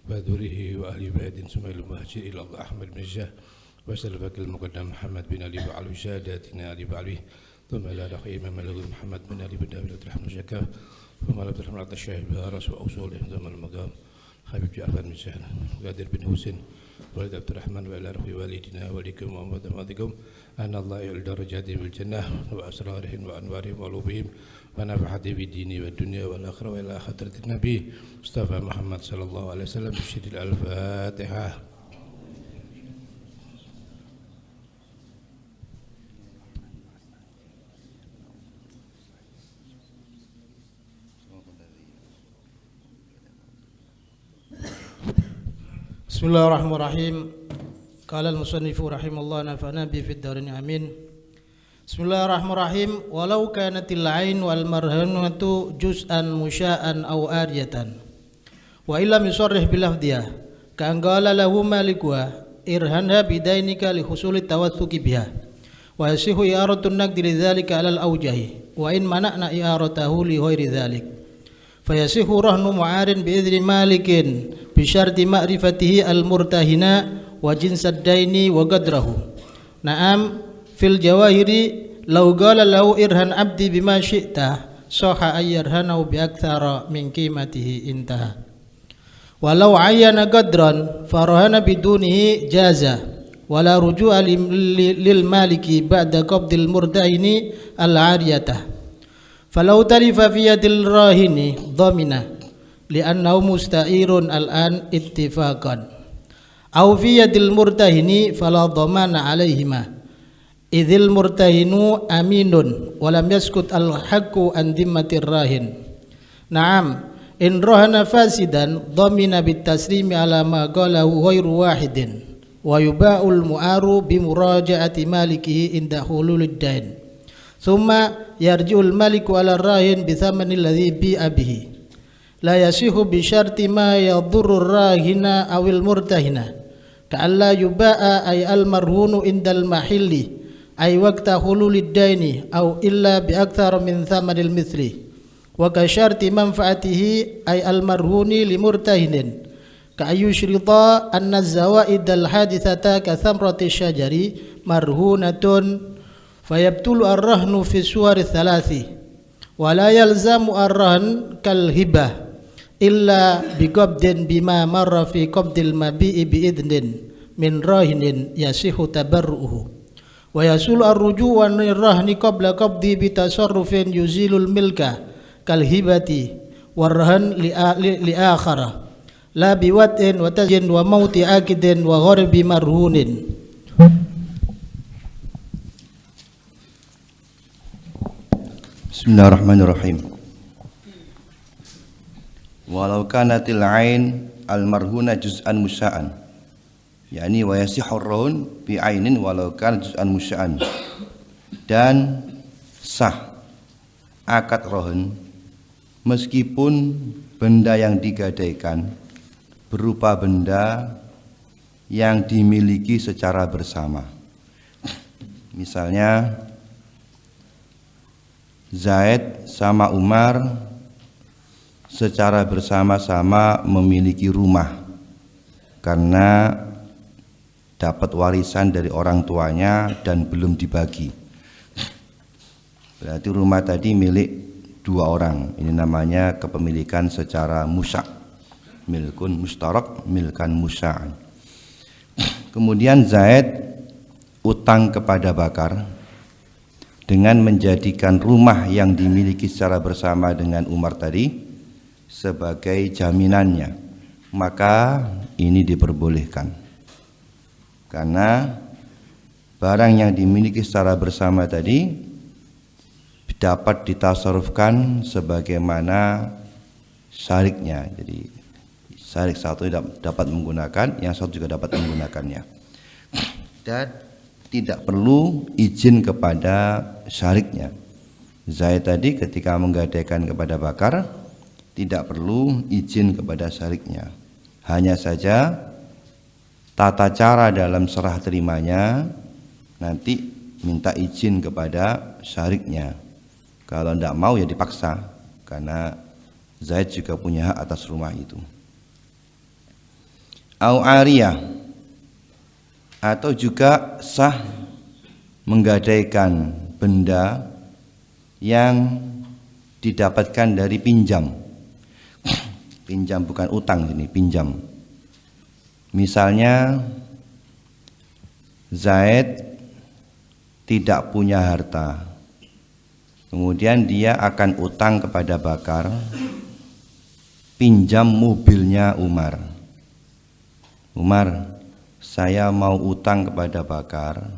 وذره وأهل بيت ثم المهاجر إلى الله أحمد بن الجاه وسلفك المقدم محمد بن علي بعلوي ساداتنا علي بعلوي ثم إلى رقي إمام الغد محمد بن علي بن داود رحمه شكاه ثم عبد الرحمن عبد الشاهد بهارس وأوصوله ثم المقام حبيب جعفر بن سهل وقادر بن حسين ولد عبد الرحمن وإلى رقي والدنا وليكم وأمواتكم أن الله يعلى درجاتهم في الجنة وأسرارهم وأنوارهم وقلوبهم ونفعت في الدين والدنيا والآخرة وإلى حضرة النبي مصطفى محمد صلى الله عليه وسلم بشر الفاتحة. Bismillahirrahmanirrahim. Qala al-musannif rahimahullah nafa'na bi fid darin amin. Bismillahirrahmanirrahim. Walau kanatil ain wal marhanatu juz'an musya'an aw ariyatan wa illam yusarrih bil lafdiyah ka anqala lahu malikuha irhanha bidainika li husuli tawathuki biha wa yasihu i'aratun naqdi lidzalika 'ala al-awjahi wa in mana'na i'aratahu li ghairi dzalik fayasihu rahnu mu'arin bi'idhni malikin bisyarti ma'rifatihi al-murtahina wa jinsad daini wa qadrahu. Na'am fil jawahiri law qala lahu irhan abdi bima syi'ta sahha ayyarhanahu bi aktsara min qimatihi intaha. Walau ayyana qadran farahana bidunihi jaza wala ruju'a lil maliki ba'da qabdil murtahini al-'ariyatah. Falau talifa fi yadil rahini dhamina li'annahu musta'irun al-an ittifaqan aw fi yadil murtahini fala dhamana alaihima idhil murtahinu aminun walam yaskut al-haqqu an dhimmatir rahin. Na'am in rahana fasidan dhamina bit taslimi ala ma qalahu ghairu wahidin wa yuba'ul mu'aru bi muraja'ati malikihi inda hululid dain thumma yarji'ul maliku ala rahin bi thamani alladhi bi'a bihi la yasihu bi syarti ma yadhurru rahina awil murtahina ka'alla yuba'a ay al marhunu indal mahilli ay waqta hululid daini aw illa bi akthar min thamanil mithli wa ka syarti manfaatihi ay al marhuni li murtahinin ka ayushrita anna zawaid al hadithata ka thamrati syajari marhunatun fayabtulu ar-rahnu fi suwari thalathi wa la yalzamu ar-rahn kal hibah illa biqabdin bima marra fi qabdil mabi'i biidnin min rahinin yasihu tabarru'uhu wa yasul ar-ruju' wa ar-rahni qabla qabdi bi tasarrufin yuzilul milka kal hibati war-rahn li akhara la biwad'in wa tajin wa mauti akidin wa gharbi marhunin. Bismillahirrahmanirrahim. Walau kanatil ain al marhuna juz'an musya'an yakni wa yasihur rahun bi ainin walau kana juz'an musya'an, dan sah akad rahun meskipun benda yang digadaikan berupa benda yang dimiliki secara bersama. Misalnya Zaid sama Umar secara bersama-sama memiliki rumah karena dapat warisan dari orang tuanya dan belum dibagi. Berarti rumah tadi milik dua orang. Ini namanya kepemilikan secara musya', milkun mustarak, milkan musya'an. Kemudian Zaid utang kepada Bakar dengan menjadikan rumah yang dimiliki secara bersama dengan Umar tadi sebagai jaminannya, maka ini diperbolehkan karena barang yang dimiliki secara bersama tadi dapat ditasarrufkan sebagaimana syariknya. Jadi syarik satu dapat menggunakan, yang satu juga dapat menggunakannya, dan tidak perlu izin kepada syariknya. Zaid tadi ketika menggadaikan kepada Bakar tidak perlu izin kepada syariknya, hanya saja tata cara dalam serah terimanya nanti minta izin kepada syariknya. Kalau tidak mau ya dipaksa, karena Zaid juga punya hak atas rumah itu. au ariyah, atau juga sah menggadaikan benda yang didapatkan dari pinjam. Pinjam bukan utang, ini pinjam. Misalnya Zaid tidak punya harta, kemudian dia akan utang kepada Bakar, pinjam mobilnya Umar. Umar, saya mau utang kepada Bakar.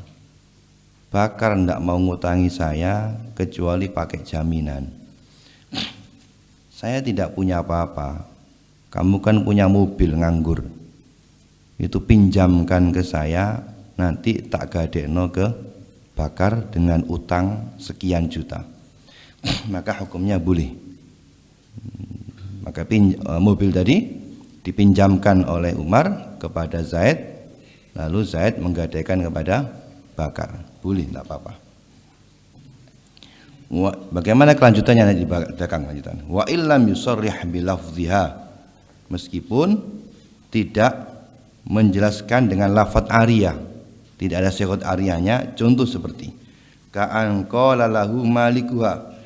Bakar tidak mau ngutangi saya kecuali pakai jaminan. Saya tidak punya apa-apa, kamu kan punya mobil nganggur, itu pinjamkan ke saya, nanti tak gadekno ke Bakar dengan utang sekian juta. Maka hukumnya boleh. Maka mobil tadi dipinjamkan oleh Umar kepada Zaid, lalu Zaid menggadaikan kepada Bakar, boleh, tidak apa-apa. Bagaimana kelanjutannya nanti di belakang lanjutan. Wa illam yusarrih bilafdhiha, meskipun tidak menjelaskan dengan lafaz ariyah, tidak ada sigat ariyahnya. Contoh seperti ka'an qala lahu malikuha,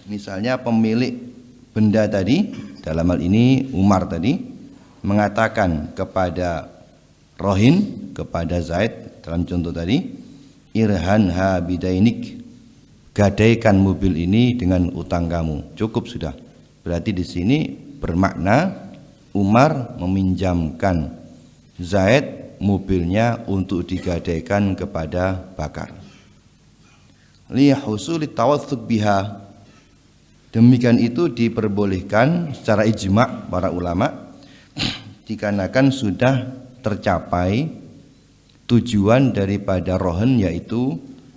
misalnya pemilik benda tadi, dalam hal ini Umar tadi, mengatakan kepada Rohin, kepada Zaid dalam contoh tadi, irhanha bidainik, gadaikan mobil ini dengan utang kamu, cukup sudah. Berarti di sini bermakna Umar meminjamkan Zaid mobilnya untuk digadaikan kepada Bakar. Li husuli tawathuk biha, demikian itu diperbolehkan secara ijma' para ulama dikarenakan sudah tercapai tujuan daripada rohen, yaitu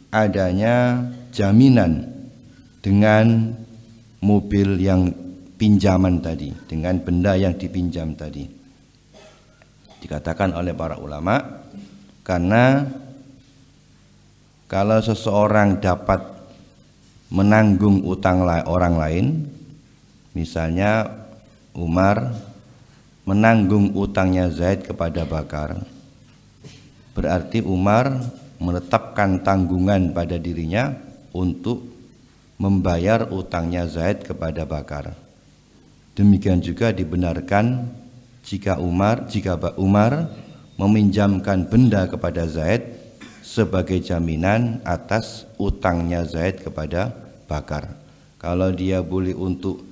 adanya jaminan dengan mobil yang pinjaman tadi, dengan benda yang dipinjam tadi. Dikatakan oleh para ulama, karena kalau seseorang dapat menanggung utang orang lain, misalnya Umar menanggung utangnya Zaid kepada Bakar, berarti Umar menetapkan tanggungan pada dirinya untuk membayar utangnya Zaid kepada Bakar. Demikian juga dibenarkan jika Umar meminjamkan benda kepada Zaid sebagai jaminan atas utangnya Zaid kepada Bakar. Kalau dia boleh untuk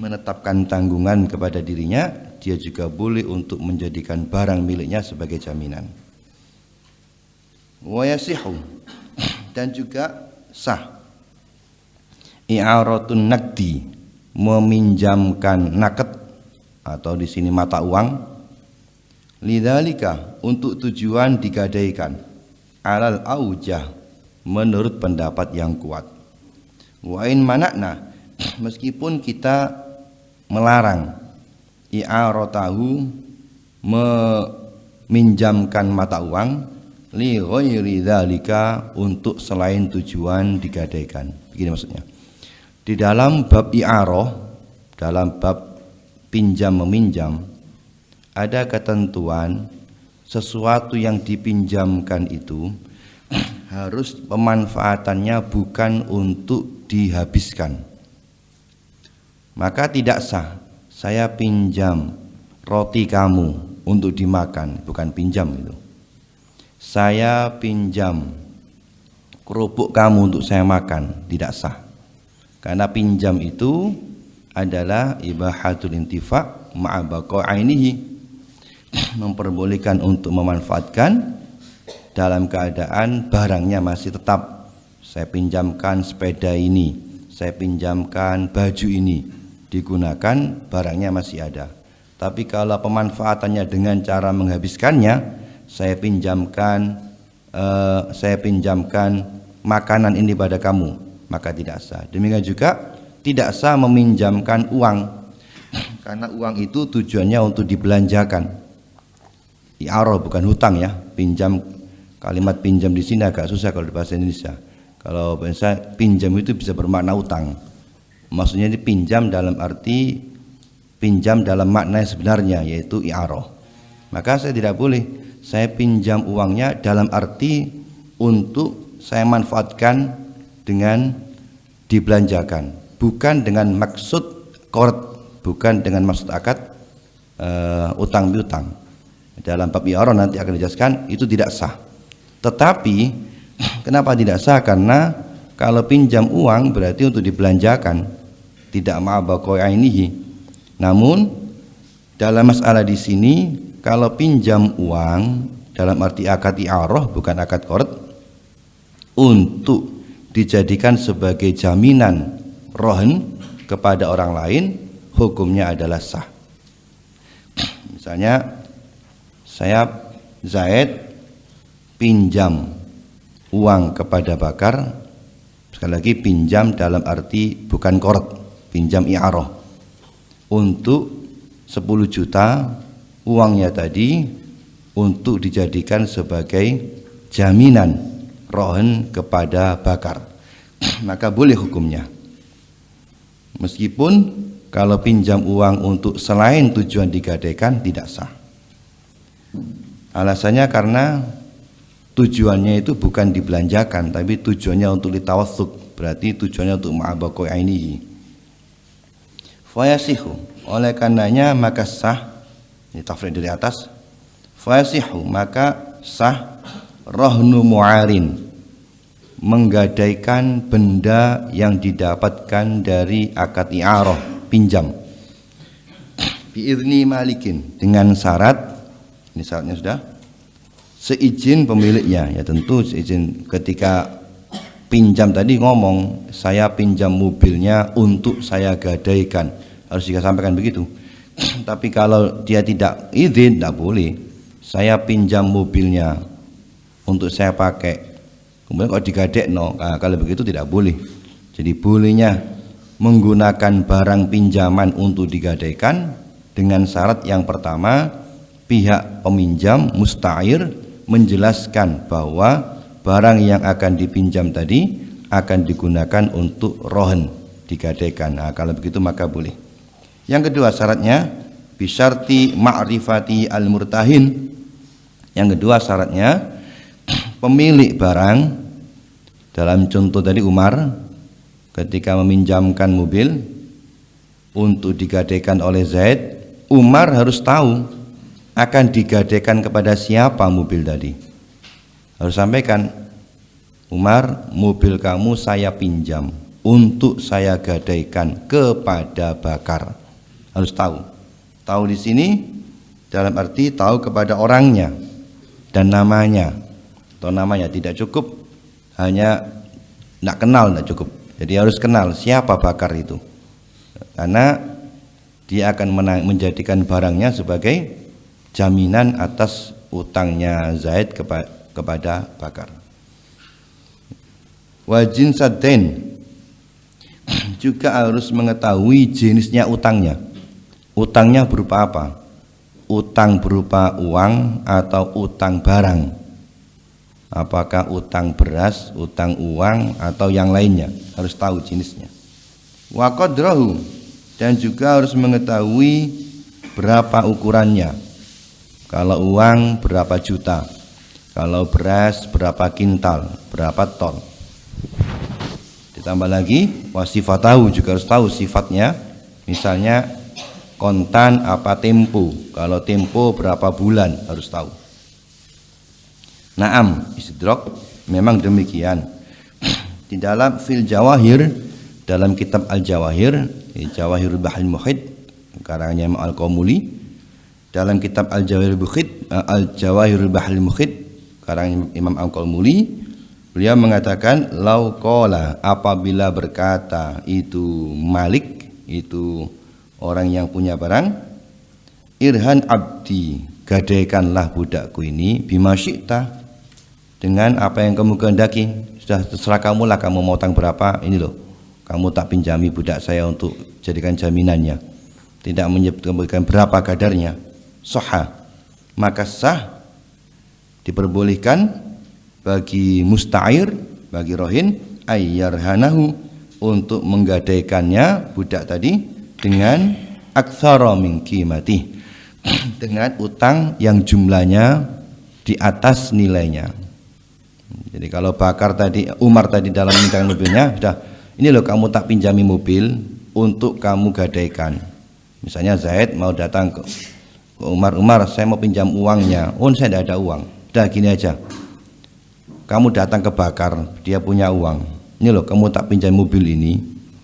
menetapkan tanggungan kepada dirinya, dia juga boleh untuk menjadikan barang miliknya sebagai jaminan. Wa yasihu, dan juga sah i'aratun naqdi, meminjamkan naked atau di sini mata uang, lidzalika, untuk tujuan digadaikan, alal aujah, menurut pendapat yang kuat. Wa in manakna, meskipun kita melarang i'aratahu, meminjamkan mata uang, li ghairi dzalika, untuk selain tujuan digadaikan. Begini maksudnya. Di dalam bab i'arah, dalam bab pinjam meminjam, ada ketentuan sesuatu yang dipinjamkan itu harus pemanfaatannya bukan untuk dihabiskan. Maka tidak sah saya pinjam roti kamu untuk dimakan, bukan pinjam itu. Saya pinjam kerupuk kamu untuk saya makan, tidak sah. Karena pinjam itu adalah ibahatul intifa' ma'a baqa'ainihi, memperbolehkan untuk memanfaatkan dalam keadaan barangnya masih tetap. Saya pinjamkan sepeda ini, saya pinjamkan baju ini, digunakan, barangnya masih ada. Tapi kalau pemanfaatannya dengan cara menghabiskannya, saya pinjamkan makanan ini pada kamu, maka tidak sah. Demikian juga tidak sah meminjamkan uang, karena uang itu tujuannya untuk dibelanjakan. I'arah bukan hutang ya. Pinjam, kalimat pinjam di sini agak susah kalau di bahasa Indonesia. Kalau bahasa pinjam itu bisa bermakna utang. Maksudnya ini pinjam dalam arti pinjam dalam makna sebenarnya, yaitu i'arah. Maka saya tidak boleh saya pinjam uangnya dalam arti untuk saya manfaatkan dengan dibelanjakan, bukan dengan maksud qard, bukan dengan maksud akad utang piutang. Dalam bab i'arah nanti akan dijelaskan itu tidak sah. Tetapi kenapa tidak sah? Karena kalau pinjam uang berarti untuk dibelanjakan, tidak ma'abaqai ainihi. Namun dalam masalah di sini kalau pinjam uang dalam arti akad i'arah bukan akad qard untuk dijadikan sebagai jaminan rohen kepada orang lain, hukumnya adalah sah. Misalnya saya Zaid pinjam uang kepada Bakar, sekali lagi pinjam dalam arti bukan qard, pinjam i'arah untuk 10 juta, uangnya tadi untuk dijadikan sebagai jaminan rohen kepada Bakar, maka boleh hukumnya. Meskipun kalau pinjam uang untuk selain tujuan digadaikan tidak sah. Alasannya karena tujuannya itu bukan dibelanjakan, tapi tujuannya untuk litawassuk, berarti tujuannya untuk ma'abaqai ainihi. Fayasihu, oleh karenanya maka sah, ini tafsir dari atas. Fayasihu, maka sah rohnu mu'arin, menggadaikan benda yang didapatkan dari akad i'arah, pinjam, biizni malikin, dengan syarat, ini syaratnya sudah, seizin pemiliknya. Ya tentu seizin, ketika pinjam tadi ngomong saya pinjam mobilnya untuk saya gadaikan, harus disampaikan begitu. Tapi kalau dia tidak izin, tidak boleh. Saya pinjam mobilnya untuk saya pakai, kemudian kok digadekno, nah, kalau begitu tidak boleh. Jadi bolehnya menggunakan barang pinjaman untuk digadaikan dengan syarat yang pertama, pihak peminjam musta'ir menjelaskan bahwa barang yang akan dipinjam tadi akan digunakan untuk rohen, digadaikan. Nah, kalau begitu maka boleh. Yang kedua syaratnya bisyarti ma'rifati al-murtahin. Yang kedua syaratnya pemilik barang, dalam contoh tadi Umar ketika meminjamkan mobil untuk digadaikan oleh Zaid, Umar harus tahu akan digadaikan kepada siapa mobil tadi. Harus sampaikan, Umar, mobil kamu saya pinjam untuk saya gadaikan kepada Bakar. Harus tahu. Tahu di sini dalam arti tahu kepada orangnya dan namanya. Atau namanya tidak cukup hanya nak kenal, tidak cukup. Jadi harus kenal siapa Bakar itu. Karena dia akan menjadikan barangnya sebagai jaminan atas utangnya Zaid kepada Bakar. Wajin sadden, juga harus mengetahui jenisnya utangnya. Utangnya berupa apa? Utang berupa uang atau utang barang? Apakah utang beras, utang uang atau yang lainnya? Harus tahu jenisnya. Wa qadrahu, dan juga harus mengetahui berapa ukurannya. Kalau uang berapa juta, kalau beras berapa kintal, berapa ton. Ditambah lagi wasifatahu, juga harus tahu sifatnya. Misalnya kontan apa tempo, kalau tempo berapa bulan, harus tahu. Naam, istidrak, memang demikian. Di dalam fil jawahir, dalam kitab al-jawahir, Jawahirul Bahril Muhit karangannya Imam Al-Qaumuli, dalam kitab Al-Jawahirul Bahril Muhit karangan Imam Al-Qaumuli, beliau mengatakan lau qala, apabila berkata itu Malik, itu orang yang punya barang, irhan abdi, gadaikanlah budakku ini bima syi'ta, dengan apa yang kamu kehendaki. Sudah terserah kamu lah, kamu mau utang berapa, ini loh, kamu tak pinjami budak saya untuk jadikan jaminannya, tidak menyebutkan berapa kadarnya. Sahha, maka sah, diperbolehkan bagi musta'ir, bagi rohin, ayyarhanahu, untuk menggadaikannya budak tadi dengan aktsara min qimati, dengan utang yang jumlahnya di atas nilainya. Jadi kalau Umar tadi dalam meminjamkan mobilnya, sudah ini loh kamu tak pinjami mobil untuk kamu gadaikan. Misalnya Zaid mau datang ke Umar, saya mau pinjam uangnya. Oh, saya tidak ada uang. Udah gini aja, kamu datang ke Bakar, dia punya uang. Ini loh kamu tak pinjam mobil ini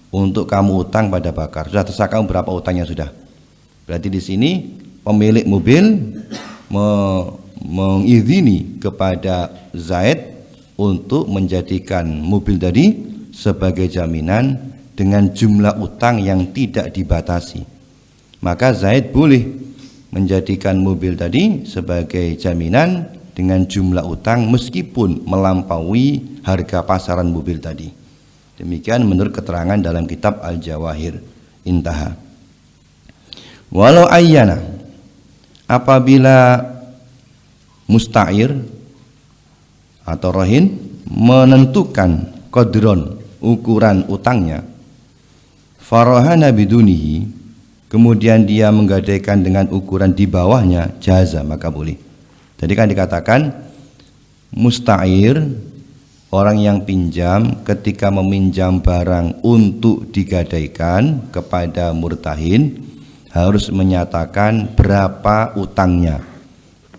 untuk kamu utang pada Bakar. Sudah terserah kamu berapa utangnya sudah. Berarti di sini pemilik mobil mengizini kepada Zaid untuk menjadikan mobil tadi sebagai jaminan dengan jumlah utang yang tidak dibatasi. Maka Zaid boleh menjadikan mobil tadi sebagai jaminan dengan jumlah utang meskipun melampaui harga pasaran mobil tadi. Demikian menurut keterangan dalam kitab Al-Jawahir. Intaha. Walau ayyana, apabila musta'ir atau rahin menentukan qadron, ukuran utangnya, farahana bidunihi, kemudian dia menggadaikan dengan ukuran di bawahnya, jaza, maka boleh. Jadi kan dikatakan musta'ir, orang yang pinjam ketika meminjam barang untuk digadaikan kepada murtahin harus menyatakan berapa utangnya,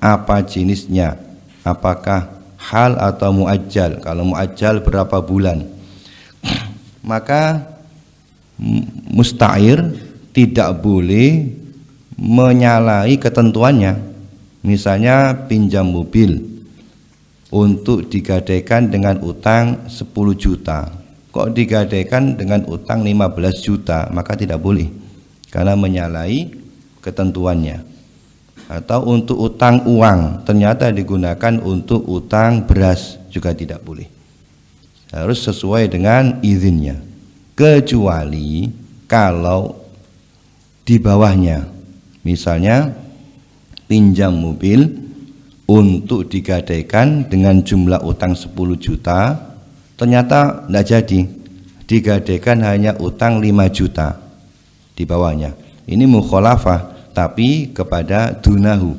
apa jenisnya, apakah hal atau muajjal. Kalau muajjal berapa bulan. Maka musta'ir tidak boleh menyalahi ketentuannya. Misalnya pinjam mobil untuk digadaikan dengan utang 10 juta, kok digadaikan dengan utang 15 juta, maka tidak boleh karena menyalahi ketentuannya. Atau untuk utang uang ternyata digunakan untuk utang beras, juga tidak boleh. Harus sesuai dengan izinnya, kecuali kalau di bawahnya, misalnya pinjam mobil untuk digadaikan dengan jumlah utang 10 juta, ternyata tidak jadi, digadaikan hanya utang 5 juta di bawahnya. Ini mukhalafah, tapi kepada dunahu,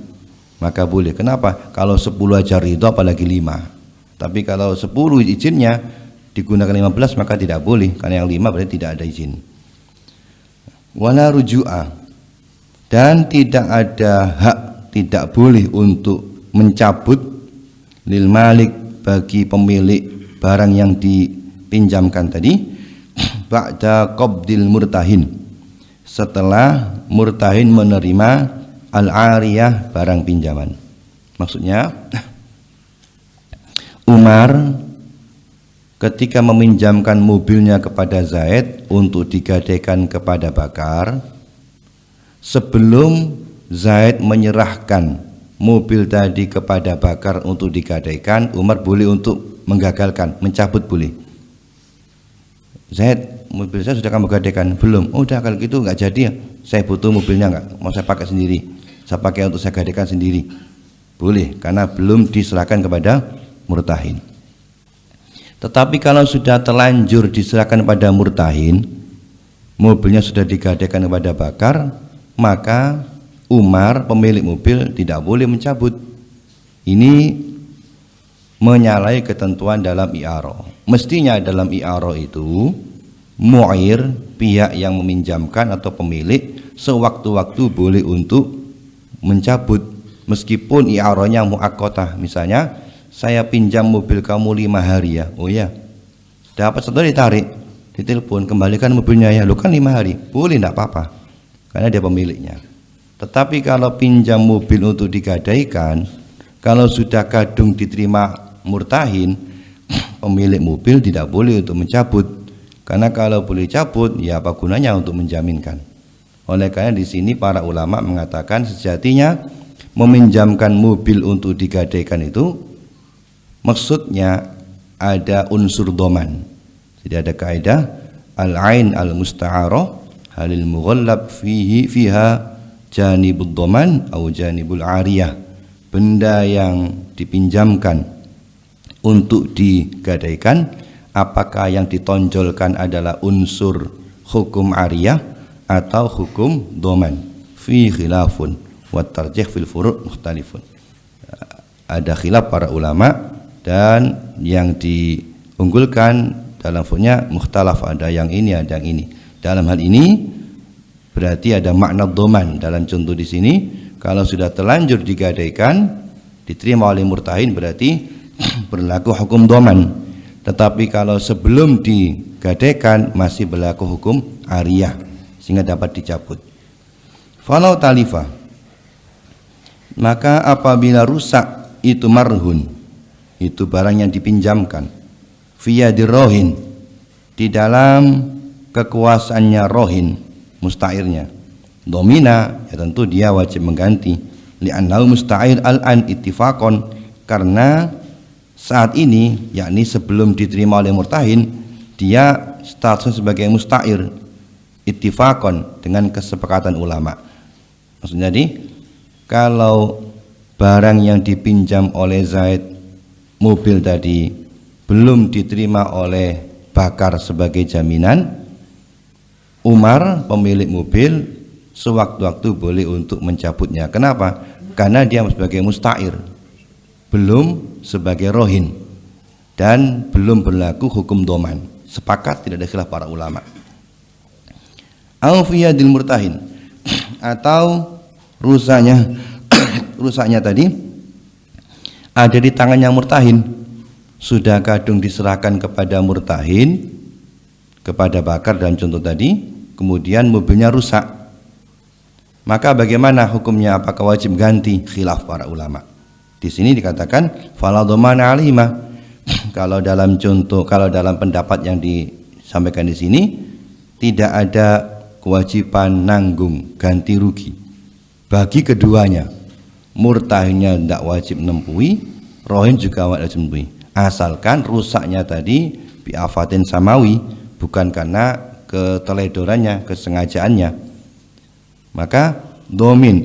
maka boleh. Kenapa? Kalau 10 aja ridho, apalagi 5. Tapi kalau 10 izinnya digunakan 15, maka tidak boleh, karena yang 5 berarti tidak ada izin. Wala ruju'a, dan tidak ada hak, tidak boleh untuk mencabut lil malik, bagi pemilik barang yang dipinjamkan tadi, ba'da qabdil murtahin, setelah murtahin menerima al-ariyah, barang pinjaman. Maksudnya Umar ketika meminjamkan mobilnya kepada Zaid untuk digadaikan kepada Bakar, sebelum Zaid menyerahkan mobil tadi kepada Bakar untuk digadaikan, Umar boleh untuk menggagalkan, mencabut boleh. Zaid, mobil saya sudah kamu gadaikan? Belum. Oh, udah, kalau gitu nggak jadi ya, saya butuh mobilnya, nggak mau saya pakai sendiri, saya pakai untuk saya gadaikan sendiri. Boleh, karena belum diserahkan kepada murtahin. Tetapi kalau sudah terlanjur diserahkan pada murtahin, mobilnya sudah digadaikan kepada Bakar, maka Umar pemilik mobil tidak boleh mencabut. Ini menyalahi ketentuan dalam i'aro. Mestinya dalam i'aro itu mu'ir, pihak yang meminjamkan atau pemilik, sewaktu-waktu boleh untuk mencabut, meskipun i'aronya mu'akkotah. Misalnya saya pinjam mobil kamu 5 hari ya, oh ya, dapat setelah ditarik, ditelepon, kembalikan mobilnya ya, lu kan 5 hari, boleh, tidak apa-apa, karena dia pemiliknya. Tetapi kalau pinjam mobil untuk digadaikan, kalau sudah kadung diterima murtahin, pemilik mobil tidak boleh untuk mencabut, karena kalau boleh cabut, ya apa gunanya untuk menjaminkan. Oleh karena di sini para ulama mengatakan sejatinya meminjamkan mobil untuk digadaikan itu maksudnya ada unsur doman. Jadi ada kaidah al-ain al-musta'arah halil mughallab fiha janibud doman atau janibul ariyah. Benda yang dipinjamkan untuk digadaikan, apakah yang ditonjolkan adalah unsur hukum ariyah atau hukum doman? Fi khilafun, wa tarjih fil furu' mukhtalifun. Ada khilaf para ulama dan yang diunggulkan dalam furu'nya mukhtalaf, ada yang ini ada yang ini. Dalam hal ini berarti ada makna doman dalam contoh di sini. Kalau sudah terlanjur digadaikan diterima oleh murtahin berarti berlaku hukum doman. Tetapi kalau sebelum digadaikan masih berlaku hukum ariyah sehingga dapat dicabut. Falau talifa, maka apabila rusak itu marhun, itu barang yang dipinjamkan, fiyadir rohin, di dalam kekuasaannya rohin, musta'irnya, domina, ya tentu dia wajib mengganti, li'annahu musta'ir al-an ittifaqon, karena saat ini, yakni sebelum diterima oleh murtahin, dia status sebagai musta'ir ittifaqon, dengan kesepakatan ulama. Maksudnya kalau barang yang dipinjam oleh Zaid, mobil tadi, belum diterima oleh Bakar sebagai jaminan, Umar pemilik mobil sewaktu-waktu boleh untuk mencabutnya. Kenapa? Karena dia sebagai musta'ir, belum sebagai rohin, dan belum berlaku hukum doman. Sepakat, tidak ada khilaf para ulama. Aufiyadil murtahin, atau rusaknya tadi ada di tangannya murtahin, sudah kadung diserahkan kepada murtahin, kepada Bakar dan contoh tadi, kemudian mobilnya rusak, maka bagaimana hukumnya? Apakah wajib ganti? Khilaf para ulama. Di sini dikatakan fala dhamana alihima. Kalau dalam contoh, kalau dalam pendapat yang disampaikan di sini tidak ada kewajiban nanggung ganti rugi bagi keduanya. Murtahinnya tidak wajib nempui, rohin juga wajib nempui, asalkan rusaknya tadi biafatin samawi, bukan karena keteledorannya, kesengajaannya. Maka domin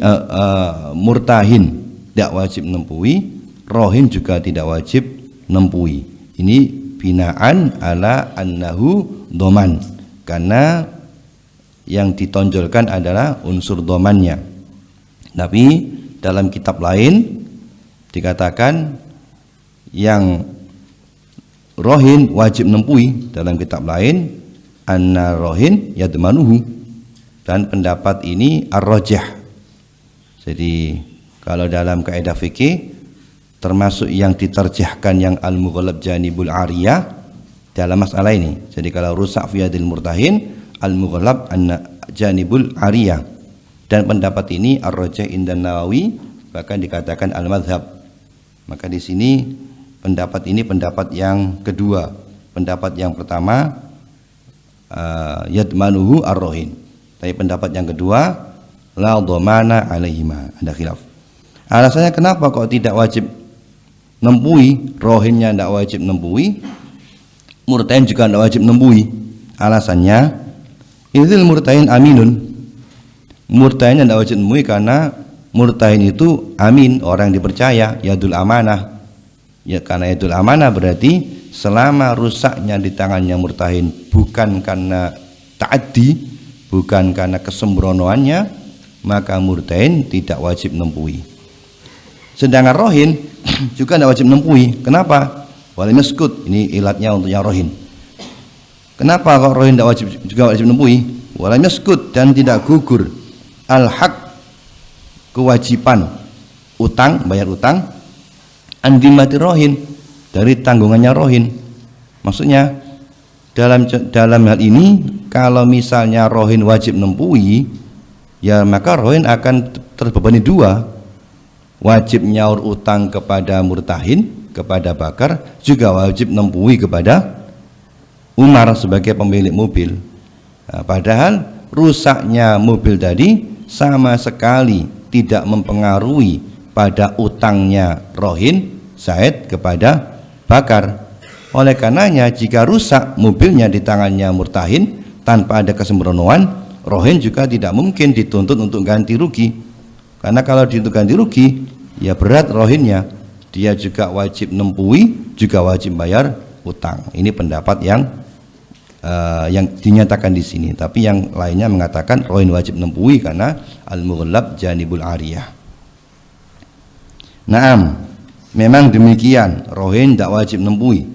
murtahin tidak wajib nempui, rohin juga tidak wajib nempui. Ini binaan ala annahu doman, karena yang ditonjolkan adalah unsur domannya. Tapi dalam kitab lain dikatakan yang rohin wajib nempui, dalam kitab lain anna rohin yadmanuhu, dan pendapat ini ar-rajih. Jadi kalau dalam kaidah fikih termasuk yang diterjihkan yang al-mughlab janibul ariyah dalam masalah ini. Jadi kalau rusak fiyadil murtahin, al-mughlab anna janibul ariyah, dan pendapat ini ar-rajih indan Nawawi, bahkan dikatakan al-madhab. Maka di sini pendapat ini pendapat yang kedua. Pendapat yang pertama yadmanuhu ar-rohin, tapi pendapat yang kedua la dhamana alaihima, ada khilaf. Alasannya kenapa kok tidak wajib nempui, rohinnya tidak wajib nempui, murtain juga tidak wajib nempui? Alasannya idzil murtain aminun, murtainnya tidak wajib nempui karena murtain itu amin, orang dipercaya, yadul amanah. Ya, karena yadul amanah berarti selama rusaknya di tangannya murtahin bukan karena ta'addi, bukan karena kesembronoannya, maka murtain tidak wajib nempui. Sedangkan rohin juga tidak wajib nempui. Kenapa? Walam yaskut, ini ilatnya untuk yang rohin. Kenapa kok rohin tidak wajib juga wajib nempui? Walam yaskut, dan tidak gugur al-haq, kewajiban utang, bayar utang, andimati rohin, dari tanggungannya rohin. Maksudnya dalam hal ini kalau misalnya rohin wajib nempui, ya maka rohin akan terbebani dua, wajib nyaur utang kepada murtahin, kepada Bakar, juga wajib nempui kepada Umar sebagai pemilik mobil. Nah, padahal rusaknya mobil tadi sama sekali tidak mempengaruhi pada utangnya rohin Zaid kepada Bakar. Oleh karenanya jika rusak mobilnya di tangannya murtahin tanpa ada kesembronoan, rohin juga tidak mungkin dituntut untuk ganti rugi. Karena kalau dituntut ganti rugi, ya berat rohinnya, dia juga wajib nempui, juga wajib bayar utang. Ini pendapat yang dinyatakan di sini. Tapi yang lainnya mengatakan rohin wajib nempui karena al-mughlab janibul ariyah. Naam, memang demikian, rohin tidak wajib nempui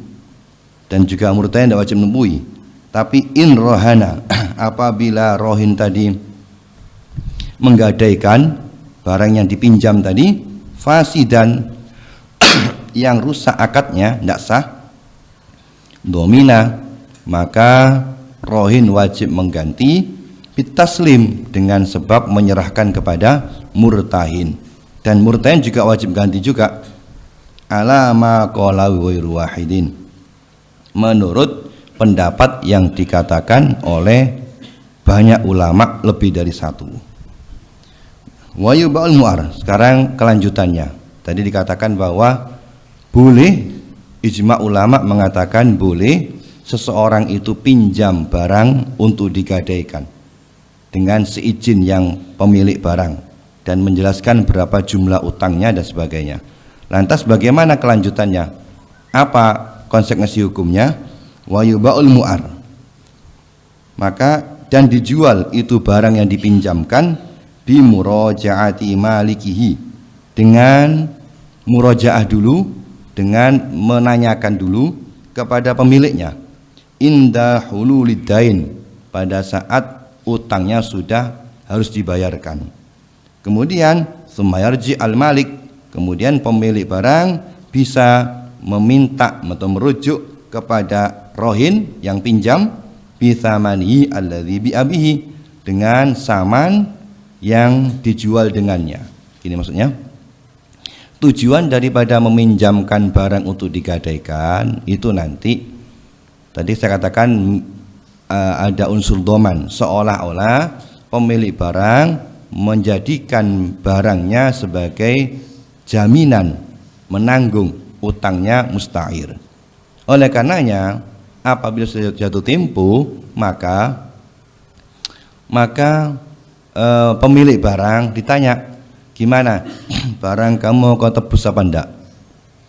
dan juga murtahin tidak wajib nempui. Tapi in rohana, apabila rohin tadi menggadaikan barang yang dipinjam tadi, fasidan yang rusak akadnya, tidak sah, domina, maka rohin wajib mengganti bitaslim dengan sebab menyerahkan kepada murtahin. Dan murtahin juga wajib ganti juga ala ma qala ghairu wahidin, menurut pendapat yang dikatakan oleh banyak ulama lebih dari satu. Wa yubal mu'ar, sekarang kelanjutannya. Tadi dikatakan bahwa boleh, ijma ulama mengatakan boleh seseorang itu pinjam barang untuk digadaikan dengan seizin yang pemilik barang dan menjelaskan berapa jumlah utangnya dan sebagainya. Lantas bagaimana kelanjutannya? Apa konsekuensi hukumnya? Wa yubaul mu'ar, maka dan dijual itu barang yang dipinjamkan bi murajaati malikihi, dengan murajaah dulu, dengan menanyakan dulu kepada pemiliknya, inda hululidain, pada saat utangnya sudah harus dibayarkan. Kemudian sumayarji al-malik, kemudian pemilik barang bisa meminta atau merujuk kepada rohin yang pinjam bithamani alladzi bi'abihi, dengan saman yang dijual dengannya. Ini maksudnya tujuan daripada meminjamkan barang untuk digadaikan itu nanti tadi saya katakan ada unsur doman, seolah-olah pemilik barang menjadikan barangnya sebagai jaminan menanggung utangnya musta'ir. Oleh karenanya apabila sudah jatuh tempo, maka pemilik barang ditanya, gimana barang kamu mau kau tebus apa enggak?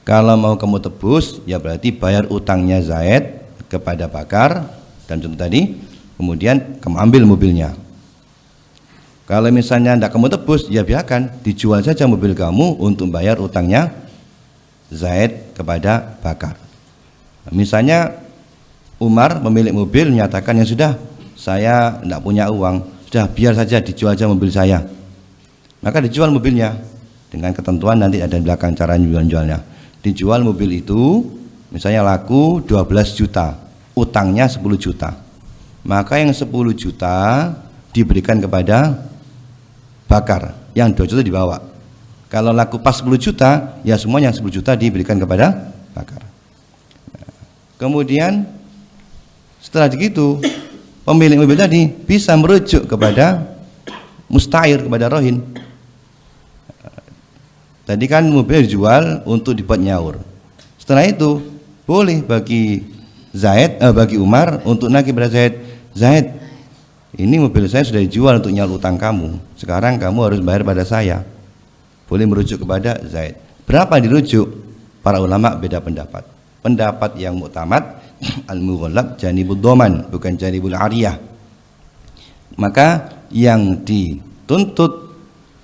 Kalau mau kamu tebus, ya berarti bayar utangnya Zaid kepada Bakar dan contoh tadi, kemudian kamu ambil mobilnya. Kalau misalnya tidak kamu tebus, ya biarkan, dijual saja mobil kamu untuk bayar utangnya Zaid kepada Bakar. Misalnya Umar pemilik mobil menyatakan, ya sudah, saya tidak punya uang, sudah biar saja dijual saja mobil saya. Maka dijual mobilnya dengan ketentuan nanti ada di belakang cara jualnya. Dijual mobil itu misalnya laku 12 juta, utangnya 10 juta. Maka yang 10 juta diberikan kepada Bakar, yang 2 juta dibawa. Kalau laku pas 10 juta, ya semua yang 10 juta diberikan kepada Bakar. Kemudian setelah begitu, pemilik mobil tadi bisa merujuk kepada musta'ir, kepada rohin. Tadi kan mobil dijual untuk dibuat nyaur. Setelah itu boleh bagi bagi Umar untuk nagih pada Zaid, Zaid, ini mobil saya sudah dijual untuk nyaur utang kamu. Sekarang kamu harus bayar pada saya. Boleh merujuk kepada Zaid. Berapa dirujuk? Para ulama beda pendapat. Pendapat yang muktamad al-mughallab janibud doman, bukan janibul ariyah. Maka yang dituntut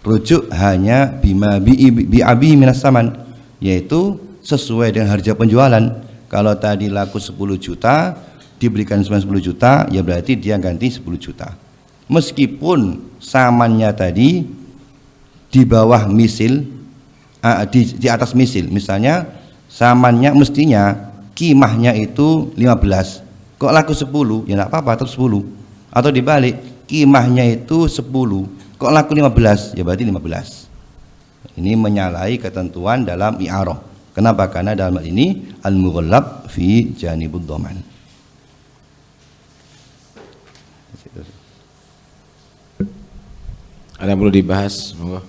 rujuk hanya bima bi'abi minas saman, yaitu sesuai dengan harga penjualan. Kalau tadi laku 10 juta diberikan 10 juta, ya berarti dia ganti 10 juta. Meskipun samannya tadi di bawah misil, di atas misil, misalnya samannya mestinya kimahnya itu 15, kok laku 10, ya enggak apa-apa, tetap 10. Atau dibalik, kimahnya itu 10, kok laku 15, ya berarti 15. Ini menyalahi ketentuan dalam i'arah. Kenapa? Karena dalam hal ini al-mughallab fi janibud doman. Ada yang perlu dibahas? Monggo.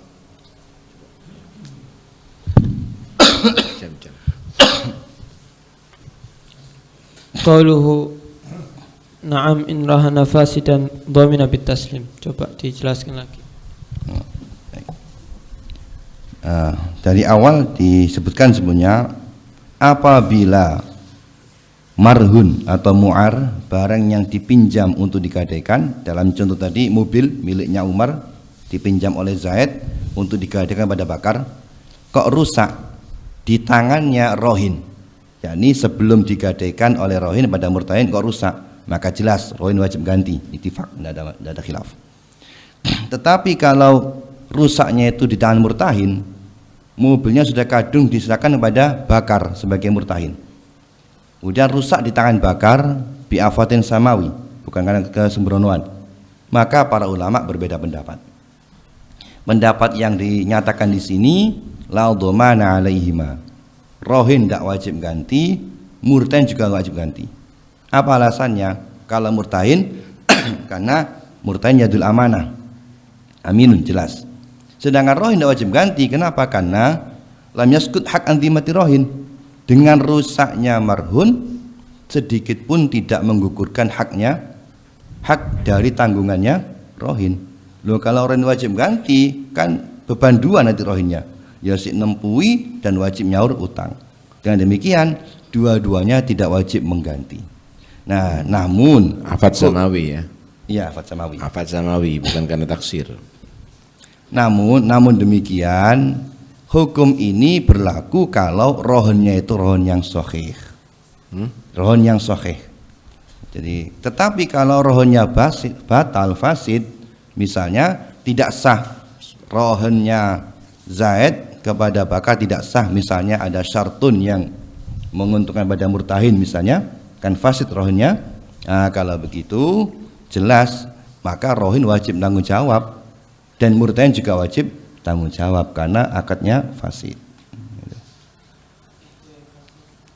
Jam-jam. Qauluhu na'am in rahana fasidan dhamina bitaslim. Coba dijelaskan lagi. Dari awal disebutkan sebenarnya apabila marhun atau mu'ar, barang yang dipinjam untuk digadaikan, dalam contoh tadi mobil miliknya Umar dipinjam oleh Zaid untuk digadaikan pada Bakar, kok rusak di tangannya rohin, yakni sebelum digadaikan oleh rohin pada murtahin kok rusak, maka jelas rohin wajib ganti, ittifaq, tidak ada khilaf. Tetapi kalau rusaknya itu di tangan murtahin, mobilnya sudah kadung diserahkan kepada bakar sebagai murtahin, kemudian rusak di tangan bakar bi'afatin samawi, bukan karena kesembronoan, maka para ulama berbeda pendapat. Pendapat yang dinyatakan di sini la dhamana alaihima, rohin tidak wajib ganti, murtahin juga wajib ganti. Apa alasannya? Kalau murtahin karena murtahin yadul amanah, aminun, jelas. Sedangkan rohin tidak wajib ganti, kenapa? Karena lam yaskut hak antimati rohin, dengan rusaknya marhun sedikit pun tidak menggugurkan haknya, hak dari tanggungannya rohin. Loh, kalau rohin wajib ganti kan beban dua nanti rohinnya, ya si nempui dan wajib nyaur utang. Dengan demikian dua-duanya tidak wajib mengganti. Nah, namun Afad samawi ya. Iya, afad samawi. Afad samawi bukan karena taksir. Namun demikian hukum ini berlaku kalau rohonnya itu rohon yang sahih. Rohon yang sahih. Jadi, tetapi kalau rohonnya batal fasid, misalnya tidak sah rohonnya Zaid kepada bakar, tidak sah, misalnya ada syartun yang menguntungkan pada murtahin misalnya, kan fasid rohonnya. Nah, kalau begitu jelas maka rohin wajib tanggung jawab dan murtahin juga wajib tanggung jawab karena akadnya fasid.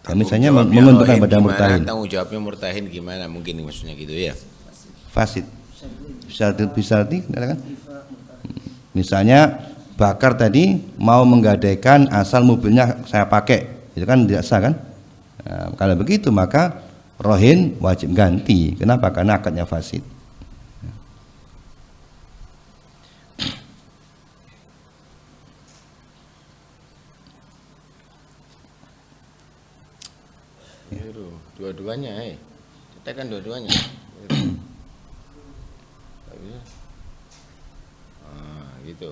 Ya, misalnya menguntungkan pada murtahin. Tanggung jawabnya murtahin gimana? Mungkin maksudnya gitu ya. Fasid. Bisa kan? Misalnya bakar tadi mau menggadaikan asal mobilnya saya pakai, itu kan tidak sah kan? Nah, kalau begitu maka rohin wajib ganti. Kenapa? Karena akadnya fasid. Dua-duanya, kita kan dua-duanya. Gitu.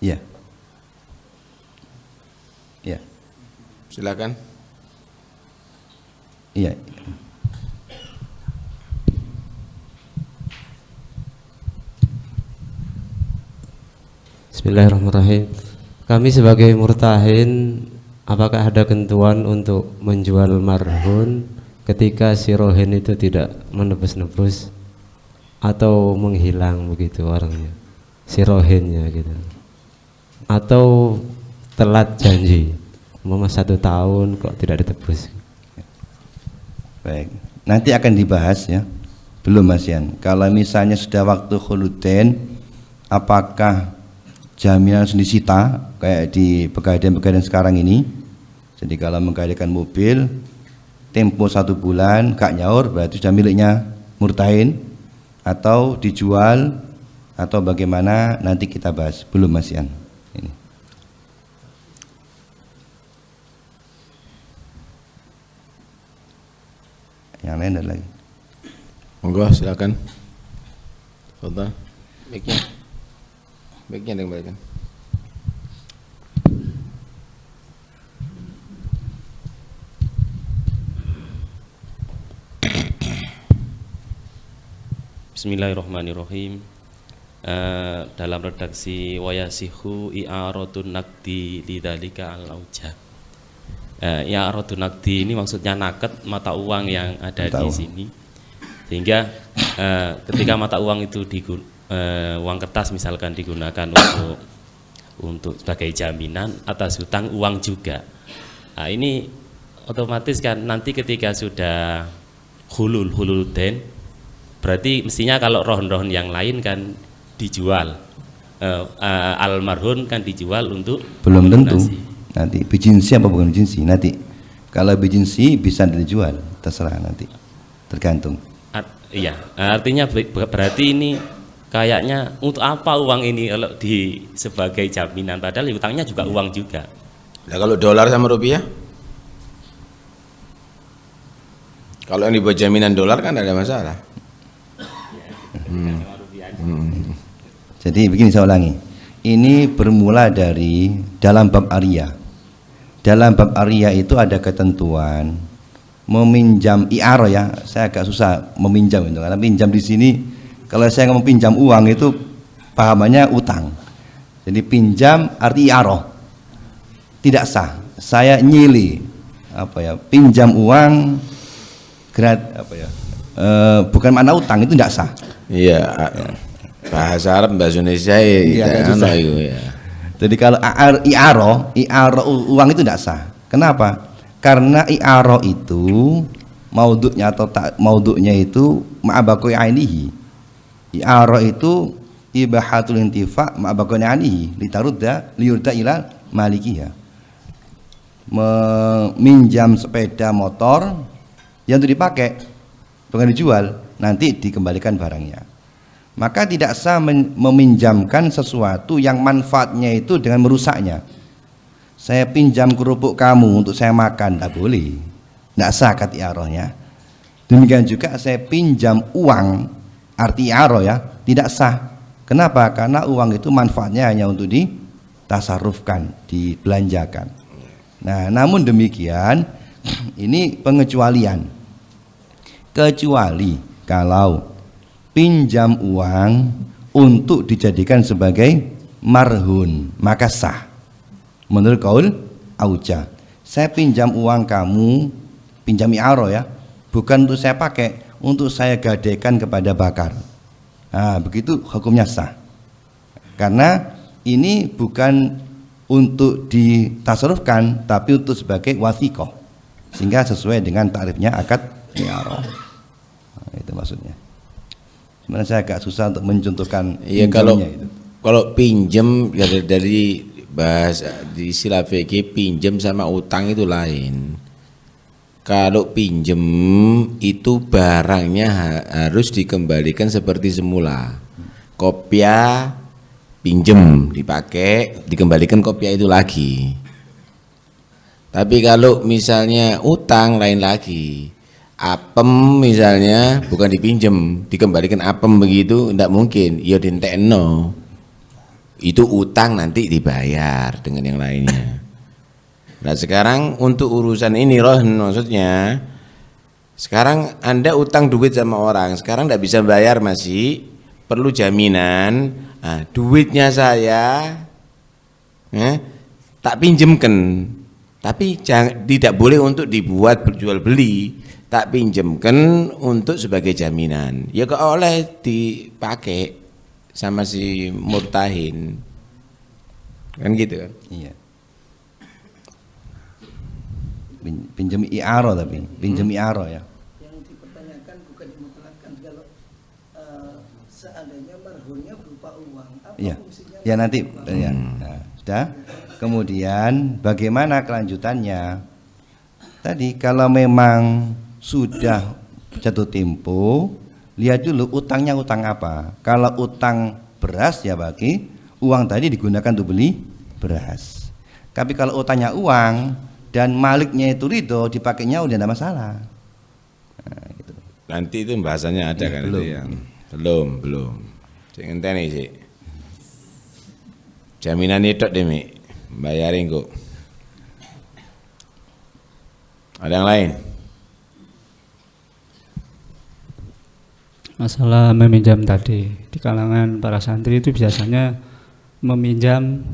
Iya. Iya. Silakan. Iya. Bismillahirrahmanirrahim. Kami sebagai murtahin, apakah ada ketentuan untuk menjual marhun ketika si rohin itu tidak menebus-nebus atau menghilang begitu orangnya, si rohinnya gitu, atau telat janji, umpama 1 tahun kok tidak ditebus? Baik, nanti akan dibahas ya. Belum Mas Yan. Kalau misalnya sudah waktu khuludain, apakah jaminan harus disita kayak di pegadaian-pegadaian sekarang ini? Jadi kalau menggadaikan mobil tempo 1 bulan gak nyaur, berarti sudah miliknya murtahin, atau dijual atau bagaimana, nanti kita bahas. Belum Mas Yan. Ini. Yang lain ada lagi. Monggo silakan. Fadhal. Baiknya dikembalikan. Bismillahirrahmanirrahim. Dalam redaksi wayasihu i'aradun naqdi lidzalika al-auja. I'aradun naqdi ini maksudnya naked, mata uang yang ada di sini. Sehingga ketika mata uang itu uang kertas misalkan digunakan untuk sebagai jaminan atas hutang uang juga. Nah, ini otomatis kan nanti ketika sudah hulul den, berarti mestinya kalau rohon-rohon yang lain kan dijual, almarhum kan dijual untuk belum tentu nanti bijinsi apa bukan bijinsi, nanti kalau bijinsi bisa dijual, terserah, nanti tergantung. Iya, artinya berarti ini kayaknya untuk apa uang ini kalau sebagai jaminan, padahal hutangnya juga uang juga. Nah, kalau dolar sama rupiah, kalau yang dibuat jaminan dolar kan ada masalah. Jadi begini, saya ulangi, ini bermula dari dalam bab Arya. Dalam bab Arya itu ada ketentuan meminjam i'arah ya. Saya agak susah meminjam itu karena pinjam di sini kalau saya ngomong pinjam uang itu pahamannya utang. Jadi pinjam arti i'arah. Tidak sah. Saya nyili pinjam uang bukan makna utang itu tidak sah. Iya. Bahasa Arab bahasa Indonesia ya. Jadi kalau i'arah uang itu tidak sah. Kenapa? Karena i'arah itu maudhu'nya atau maudhu'nya itu ma'abaqi ainihi. I'arah itu ibahatul intifa ma'abaqi ainihi liyurda ila malikiha. Meminjam sepeda motor yang itu dipakai bukan dijual, nanti dikembalikan barangnya. Maka tidak sah meminjamkan sesuatu yang manfaatnya itu dengan merusaknya. Saya pinjam kerupuk kamu untuk saya makan, tidak boleh, tidak sah kata i'arahnya. Demikian juga saya pinjam uang, arti i'arah ya, tidak sah. Kenapa? Karena uang itu manfaatnya hanya untuk ditasarrufkan, dibelanjakan. Nah, namun demikian ini pengecualian. Kecuali kalau pinjam uang untuk dijadikan sebagai marhun, maka sah. Menurut kaul auja, saya pinjam uang kamu, pinjam i'arah ya, bukan untuk saya pakai, untuk saya gadaikan kepada bakar. Nah, begitu hukumnya sah. Karena ini bukan untuk ditasarrufkan, tapi untuk sebagai wasiqah, sehingga sesuai dengan takrifnya akad i'arah. Nah, itu maksudnya. Sebenarnya saya agak susah untuk mencontohkan. Iya, kalau pinjem dari bahasa di istilah fikih, pinjem sama utang itu lain. Kalau pinjem itu barangnya harus dikembalikan seperti semula. Kopiah pinjem dipakai, dikembalikan kopiah itu lagi. Tapi kalau misalnya utang lain lagi. Apem misalnya bukan dipinjem, dikembalikan apem begitu, tidak mungkin. Ya dintekno. Itu utang nanti dibayar dengan yang lainnya. Nah sekarang untuk urusan ini rohn, maksudnya sekarang Anda utang duit sama orang, sekarang tidak bisa bayar, masih perlu jaminan. Nah, duitnya saya tak pinjemkan, tapi tidak boleh untuk dibuat berjual beli, tak pinjemkan untuk sebagai jaminan. Ya kok oleh dipakai sama si murtahin, kan gitu kan? Iya. Pinjam i'arah, tapi pinjam i'arah ya. Yang dipertanyakan bukan dimutlakkan kalau seandainya marhunnya berupa uang, apa Iya. fungsinya? Ya nanti ya. Nah, sudah. Kemudian bagaimana kelanjutannya? Tadi kalau memang sudah jatuh tempo, lihat dulu utangnya utang apa. Kalau utang beras ya bagi uang tadi digunakan untuk beli beras. Tapi kalau utangnya uang dan maliknya itu ridho, dipakainya udah tidak masalah. Nah, gitu. Nanti itu bahasanya ada Ya, kan belum. itu yang belum. Sing ngenteni sih. Jaminan itu deh Mi, bayarin kok. Ada yang lain? Masalah meminjam tadi, di kalangan para santri itu biasanya meminjam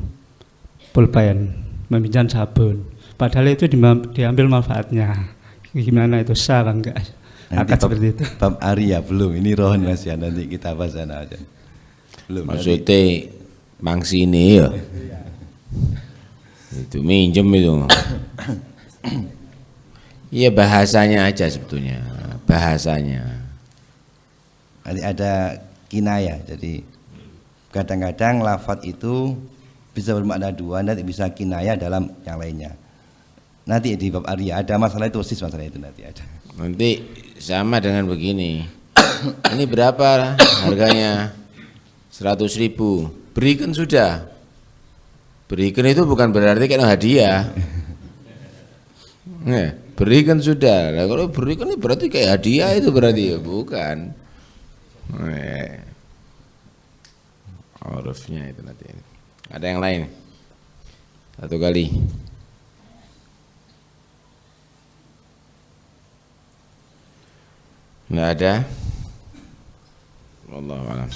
pulpen, meminjam sabun, padahal itu diambil manfaatnya. Gimana itu, sah apa enggak? Akad seperti itu. Bab Arya belum, ini rohon Mas ya, nanti kita bahas sana aja. Belum. Maksudnya mangsi ini ya. Itu minjem itu. Iya bahasanya aja sebetulnya, bahasanya. Nanti ada kinayah, jadi kadang-kadang lafadz itu bisa bermakna dua, nanti bisa kinayah dalam yang lainnya. Nanti di bab Arya ada masalah itu, sis masalah itu nanti ada. Nanti sama dengan begini. Ini berapa harganya? 100.000. Berikan sudah. Berikan itu bukan berarti kena hadiah. Berikan sudah. Nah, kalau berikan itu berarti kayak hadiah, itu berarti ya bukan. Hurufnya itu nanti. Ada yang lain? Satu kali. Nggak ada. Wallahu a'lam.